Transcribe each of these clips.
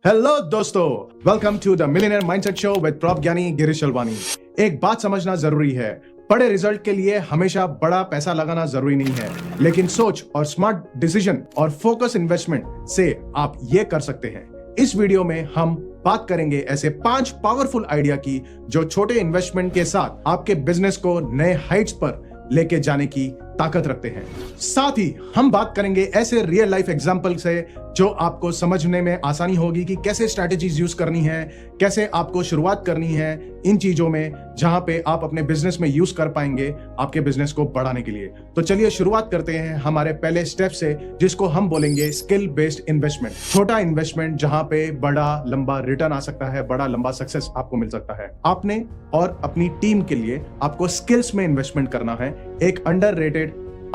Hello दोस्तों, welcome to the millionaire mindset show with prop Gyani Girish Alwani. एक बात समझना जरूरी है, बड़े रिजल्ट के लिए हमेशा बड़ा पैसा लगाना जरूरी नहीं है, लेकिन सोच और स्मार्ट डिसीजन और फोकस इन्वेस्टमेंट से आप ये कर सकते हैं। इस वीडियो में हम बात करेंगे ऐसे 5 पावरफुल आइडिया की जो छोटे इन्वेस्टमेंट के साथ आपके बिजनेस को नए हाइट्स पर लेके जाने की ताकत रखते हैं। साथ ही हम बात करेंगे ऐसे रियल लाइफ एग्जांपल से जो आपको समझने में आसानी होगी कि कैसे स्ट्रैटेजीज यूज करनी है, कैसे आपको शुरुआत करनी है इन चीजों में, जहां पे आप अपने बिजनेस में यूज कर पाएंगे आपके बिजनेस को बढ़ाने के लिए। तो चलिए शुरुआत करते हैं हमारे पहले स्टेप से, जिसको हम बोलेंगे स्किल बेस्ड इन्वेस्टमेंट। छोटा इन्वेस्टमेंट जहां पे बड़ा लंबा रिटर्न आ सकता है, बड़ा लंबा सक्सेस आपको मिल सकता है। आपने और अपनी टीम के लिए आपको स्किल्स में इन्वेस्टमेंट करना है। एक अंडररेटेड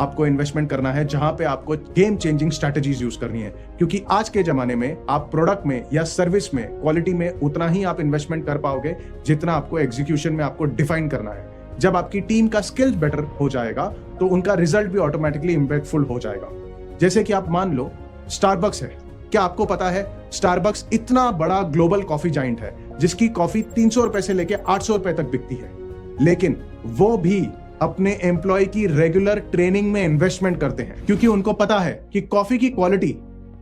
आपको इन्वेस्टमेंट करना है जहां पे आपको गेम चेंजिंग स्ट्रैटेजीज यूज करनी है, क्योंकि आज के जमाने में आप प्रोडक्ट में या सर्विस में, क्वालिटी में उतना ही आप इन्वेस्टमेंट कर पाओगे जितना आपको एग्जीक्यूशन में आपको डिफाइन करना है। जब आपकी टीम का स्किल्स बेटर हो जाएगा तो उनका रिजल्ट भी ऑटोमेटिकली इंपैक्टफुल हो जाएगा। जैसे कि आप मान लो स्टारबक्स है। क्या आपको पता है स्टारबक्स इतना बड़ा ग्लोबल कॉफी जाइंट है जिसकी कॉफी 300 रुपए से लेके 800 रुपए तक बिकती है, लेकिन वो भी अपने एम्प्लॉय की रेगुलर ट्रेनिंग में इन्वेस्टमेंट करते हैं, क्योंकि उनको पता है कि कॉफी की क्वालिटी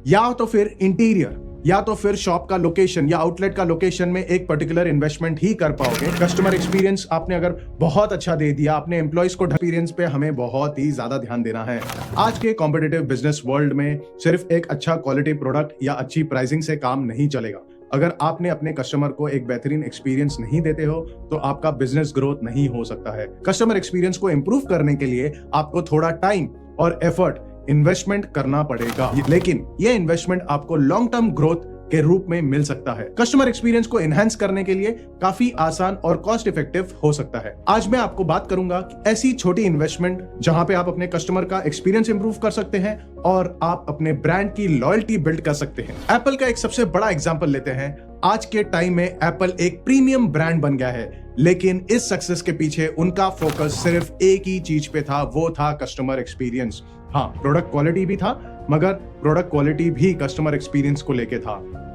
या तो फिर इंटीरियर या तो फिर शॉप का लोकेशन या आउटलेट का लोकेशन में एक पर्टिकुलर इन्वेस्टमेंट ही कर पाओगे। कस्टमर एक्सपीरियंस आपने अगर बहुत अच्छा दे दिया, अपने एम्प्लॉयज को एक्सपीरियंस पे हमें बहुत ही ज्यादा ध्यान देना है। आज के कॉम्पिटिटिव बिजनेस वर्ल्ड में सिर्फ एक अच्छा क्वालिटी प्रोडक्ट या अच्छी प्राइसिंग से काम नहीं चलेगा। अगर आपने अपने कस्टमर को एक बेहतरीन एक्सपीरियंस नहीं देते हो तो आपका बिजनेस ग्रोथ नहीं हो सकता है। कस्टमर एक्सपीरियंस को इंप्रूव करने के लिए आपको थोड़ा टाइम और एफर्ट इन्वेस्टमेंट करना पड़ेगा, लेकिन यह इन्वेस्टमेंट आपको लॉन्ग टर्म ग्रोथ के रूप में मिल सकता है। कस्टमर एक्सपीरियंस को एनहांस करने के लिए काफी आसान और कॉस्ट इफेक्टिव हो सकता है। आज मैं आपको बात करूंगा कि ऐसी छोटी इन्वेस्टमेंट जहां पे आप अपने कस्टमर का एक्सपीरियंस इंप्रूव कर सकते हैं और आप अपने ब्रांड की लॉयल्टी बिल्ड कर सकते हैं। एप्पल का एक सबसे बड़ा एग्जांपल लेते हैं। आज के टाइम में एप्पल एक प्रीमियम ब्रांड बन गया है, लेकिन इस सक्सेस के पीछे उनका फोकस सिर्फ एक ही चीज पे था, वो था कस्टमर एक्सपीरियंस। हाँ, प्रोडक्ट क्वालिटी भी था, मगर प्रोडक्ट क्वालिटी भी कस्टमर एक्सपीरियंस को लेके था।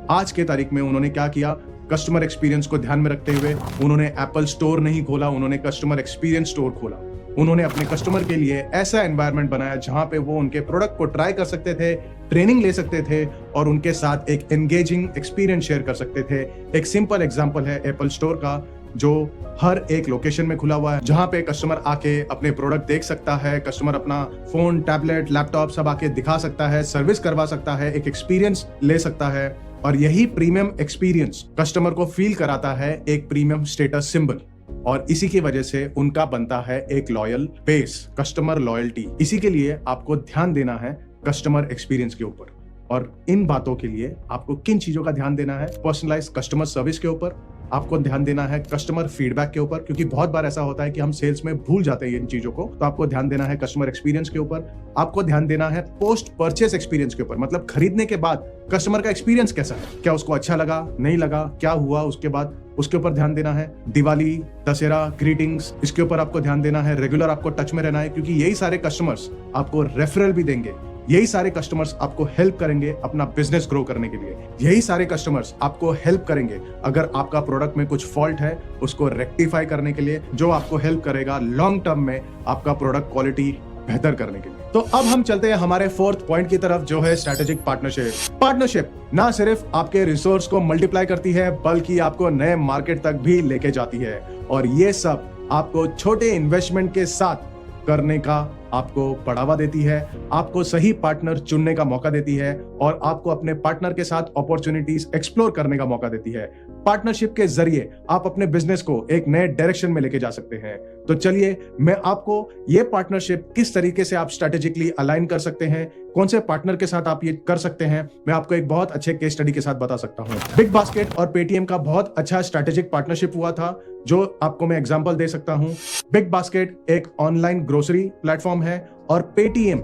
आज के तारीख में उन्होंने क्या किया, कस्टमर एक्सपीरियंस को ध्यान में रखते हुए उन्होंने एप्पल स्टोर नहीं खोला, उन्होंने कस्टमर एक्सपीरियंस स्टोर खोला। उन्होंने अपने कस्टमर के लिए ऐसा एनवायरनमेंट बनाया जहां पे वो उनके प्रोडक्ट को ट्राई कर सकते थे, ट्रेनिंग ले सकते थे और उनके साथ एक एंगेजिंग एक्सपीरियंस शेयर कर सकते थे। एक सिंपल एग्जांपल है एप्पल स्टोर का, जो हर एक लोकेशन में खुला हुआ है, जहां पे कस्टमर आके अपने प्रोडक्ट देख सकता है, कस्टमर अपना फोन, टैबलेट, लैपटॉप सब आके दिखा सकता है, सर्विस करवा सकता है, एक एक्सपीरियंस ले सकता है। और यही प्रीमियम एक्सपीरियंस कस्टमर को फील कराता है एक प्रीमियम स्टेटस सिंबल, और इसी की वजह से उनका बनता है एक लॉयल बेस, कस्टमर लॉयल्टी। इसी के लिए आपको ध्यान देना है कस्टमर एक्सपीरियंस के ऊपर, और इन बातों के लिए आपको किन चीजों का ध्यान देना है, पर्सनलाइज कस्टमर सर्विस के ऊपर, आपको ध्यान देना है कस्टमर फीडबैक के ऊपर, क्योंकि बहुत बार ऐसा होता है कि हम सेल्स में भूल जाते हैं इन चीजों को। तो आपको ध्यान देना है कस्टमर एक्सपीरियंस के ऊपर, आपको ध्यान देना है पोस्ट परचेस एक्सपीरियंस के ऊपर, मतलब खरीदने के बाद कस्टमर का एक्सपीरियंस कैसा है, क्या उसको अच्छा लगा, नहीं लगा, क्या हुआ उसके बाद, उसके ऊपर ध्यान देना है। दिवाली, दशहरा, ग्रीटिंग्स, इसके ऊपर आपको ध्यान देना है। रेगुलर आपको टच में रहना है, क्योंकि यही सारे कस्टमर्स आपको रेफरल भी देंगे, यही सारे कस्टमर्स आपको हेल्प करेंगे अपना बिजनेस ग्रो करने के लिए, यही सारे कस्टमर्स आपको हेल्प करेंगे अगर आपका प्रोडक्ट में कुछ फॉल्ट है उसको रेक्टिफाई करने के लिए, जो आपको हेल्प करेगा लॉन्ग टर्म में आपका प्रोडक्ट क्वालिटी बेहतर करने के लिए। तो अब हम चलते हैं हमारे 4th पॉइंट की तरफ, जो है स्ट्रेटेजिक पार्टनरशिप। पार्टनरशिप ना सिर्फ आपके रिसोर्स को मल्टीप्लाई करती है, बल्कि आपको नए मार्केट तक भी लेके जाती है, और ये सब आपको छोटे इन्वेस्टमेंट के साथ करने का आपको बढ़ावा देती है, आपको सही पार्टनर चुनने का मौका देती है, और आपको अपने पार्टनर के साथ अपॉर्चुनिटीज एक्सप्लोर करने का मौका देती है। पार्टनरशिप के जरिए आप अपने बिजनेस को एक नए डायरेक्शन में लेके जा सकते हैं। तो चलिए मैं आपको ये पार्टनरशिप किस तरीके से आप स्ट्रेटेजिकली अलाइन कर सकते हैं, कौन से पार्टनर के साथ आप ये कर सकते हैं, मैं आपको एक बहुत अच्छे केस स्टडी के साथ बता सकता हूं। बिग बास्केट और पेटीएम का बहुत अच्छा स्ट्रेटेजिक पार्टनरशिप हुआ था, जो आपको मैं एग्जांपल दे सकता हूं। बिग बास्केट एक ऑनलाइन ग्रोसरी प्लेटफॉर्म है और पेटीएम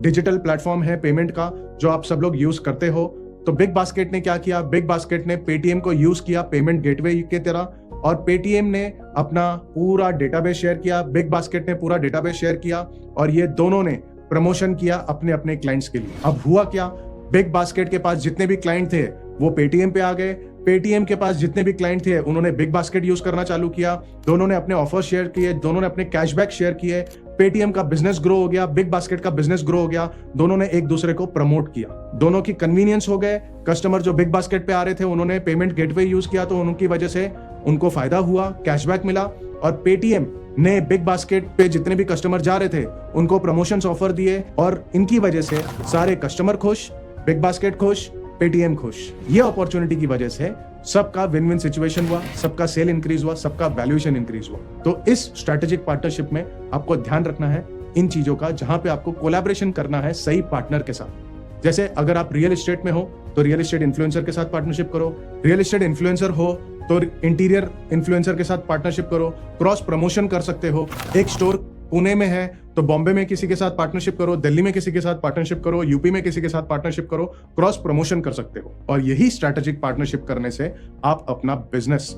डिजिटल प्लेटफॉर्म है पेमेंट का, जो आप सब लोग यूज करते हो। तो बिग बास्केट ने क्या किया, बिग बास्केट ने पेटीएम को यूज किया पेमेंट गेटवे की तरह, और पेटीएम ने अपना पूरा डेटाबेस शेयर किया, बिग बास्केट ने पूरा डेटाबेस शेयर किया, और ये दोनों ने प्रमोशन किया अपने अपने क्लाइंट्स के लिए। अब हुआ क्या, बिग बास्केट के पास जितने भी क्लाइंट थे वो पेटीएम पे आ गए, पेटीएम के पास जितने भी क्लाइंट थे उन्होंने बिग बास्केट यूज करना चालू किया, दोनों ने अपने ऑफर शेयर किए, दोनों ने अपने कैशबैक शेयर किए, पेटीएम का बिजनेस ग्रो हो गया, बिग बास्केट का बिजनेस ग्रो हो गया, दोनों ने एक दूसरे को प्रमोट किया, दोनों की कन्वीनियंस हो गए। कस्टमर जो बिग बास्केट पे आ रहे थे उन्होंने पेमेंट गेटवे यूज किया तो उनकी वजह से उनको फायदा हुआ, कैशबैक मिला, और पेटीएम ने बिग बास्केट पे जितने भी कस्टमर जा रहे थे उनको प्रमोशंस ऑफर दिए और इनकी वजह से सारे कस्टमर खुश, बिग बास्केट खुश, पेटीएम खुश। ये अपॉर्चुनिटी की वजह से सबका विन विन सिचुएशन हुआ, सबका सेल इंक्रीज हुआ, सबका वैल्यूएशन इंक्रीज हुआ। तो इस स्ट्रेटेजिक पार्टनरशिप में आपको ध्यान रखना है इन चीजों का, जहां पे आपको कोलैबोरेशन करना है सही पार्टनर के साथ। जैसे अगर आप रियल एस्टेट में हो तो रियल एस्टेट इन्फ्लुएंसर के साथ पार्टनरशिप करो, रियल एस्टेट इन्फ्लुएंसर हो तो इंटीरियर इन्फ्लुएंसर के साथ पार्टनरशिप करो, क्रॉस प्रमोशन कर सकते हो। एक स्टोर पुणे में है तो बॉम्बे में किसी के साथ पार्टनरशिप करो, दिल्ली में किसी के साथ पार्टनरशिप करो, यूपी में किसी के साथ पार्टनरशिप करो, क्रॉस प्रमोशन कर सकते हो। और यही स्ट्रैटेजिक पार्टनरशिप करने से आप अपना बिजनेस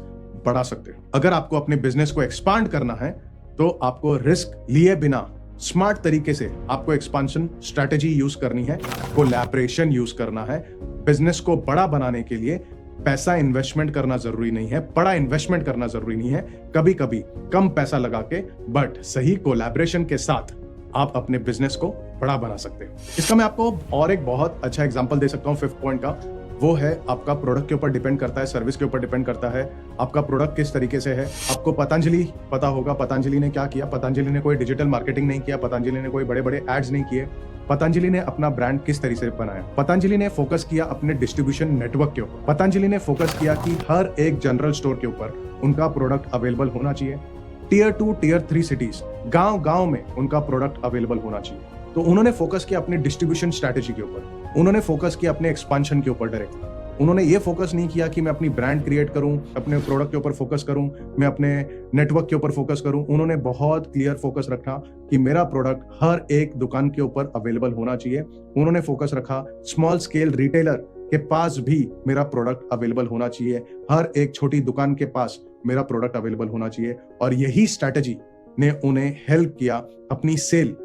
बढ़ा सकते हो। अगर आपको अपने बिजनेस को एक्सपांड करना है तो आपको रिस्क लिए बिना स्मार्ट तरीके से आपको एक्सपांशन स्ट्रैटेजी यूज करनी है, कोलैबोरेशन यूज करना है। बिजनेस को बड़ा बनाने के लिए पैसा इन्वेस्टमेंट करना जरूरी नहीं है, बड़ा इन्वेस्टमेंट करना जरूरी नहीं है, कभी कभी कम पैसा लगा के बट सही कोलैबोरेशन के साथ आप अपने बिजनेस को बड़ा बना सकते हो। इसका मैं आपको और एक बहुत अच्छा एग्जांपल दे सकता हूं। 5th पॉइंट का वो है आपका प्रोडक्ट के ऊपर डिपेंड करता है, सर्विस के ऊपर डिपेंड करता है, आपका प्रोडक्ट किस तरीके से है। आपको पतंजलि पता होगा, पतंजलि ने क्या किया। पतंजलि ने कोई डिजिटल मार्केटिंग नहीं किया, पतंजलि ने कोई बड़े बड़े एड्स नहीं किए। पतंजलि ने अपना ब्रांड किस तरीके से बनाया। पतंजलि ने फोकस किया अपने डिस्ट्रीब्यूशन नेटवर्क के ऊपर। पतंजलि ने फोकस किया कि हर एक जनरल स्टोर के ऊपर उनका प्रोडक्ट अवेलेबल होना चाहिए। टियर 2 टियर 3 सिटीज, गांव गांव में उनका प्रोडक्ट अवेलेबल होना चाहिए। तो उन्होंने फोकस किया अपने डिस्ट्रीब्यूशन स्ट्रैटेजी के ऊपर, उन्होंने फोकस किया अपने एक्सपांशन के ऊपर डायरेक्ट। उन्होंने ये फोकस नहीं किया कि मैं अपनी ब्रांड क्रिएट करूं, अपने प्रोडक्ट के ऊपर फोकस करूं, मैं अपने नेटवर्क के ऊपर फोकस करूं। उन्होंने बहुत क्लियर फोकस रखा कि मेरा प्रोडक्ट हर एक दुकान के ऊपर अवेलेबल होना चाहिए। उन्होंने फोकस रखा स्मॉल स्केल रिटेलर के पास भी मेरा प्रोडक्ट अवेलेबल होना चाहिए, हर एक छोटी दुकान के पास मेरा प्रोडक्ट अवेलेबल होना चाहिए। और यही स्ट्रैटेजी ने उन्हें हेल्प किया अपनी सेल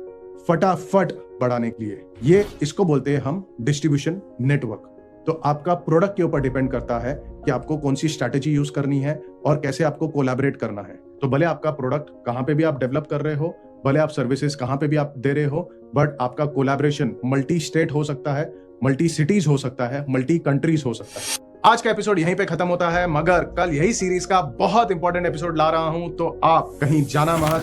फटाफट बढ़ाने के लिए। ये इसको बोलते हैं हम डिस्ट्रीब्यूशन नेटवर्क। तो आपका प्रोडक्ट के ऊपर डिपेंड करता है कि आपको कौन सी स्ट्रैटेजी यूज करनी है और कैसे आपको कोलैबोरेट करना है। तो भले आपका प्रोडक्ट कहां पे भी आप डेवलप कर रहे हो, भले आप सर्विसेज कहां पे भी आप दे रहे हो, बट आपका कोलैबोरेशन मल्टी स्टेट हो सकता है, मल्टी सिटीज हो सकता है, मल्टी कंट्रीज हो सकता है। आज का एपिसोड यहीं पे खत्म होता है, मगर कल यही सीरीज का बहुत इंपॉर्टेंट एपिसोड ला रहा हूं, तो आप कहीं जाना मत।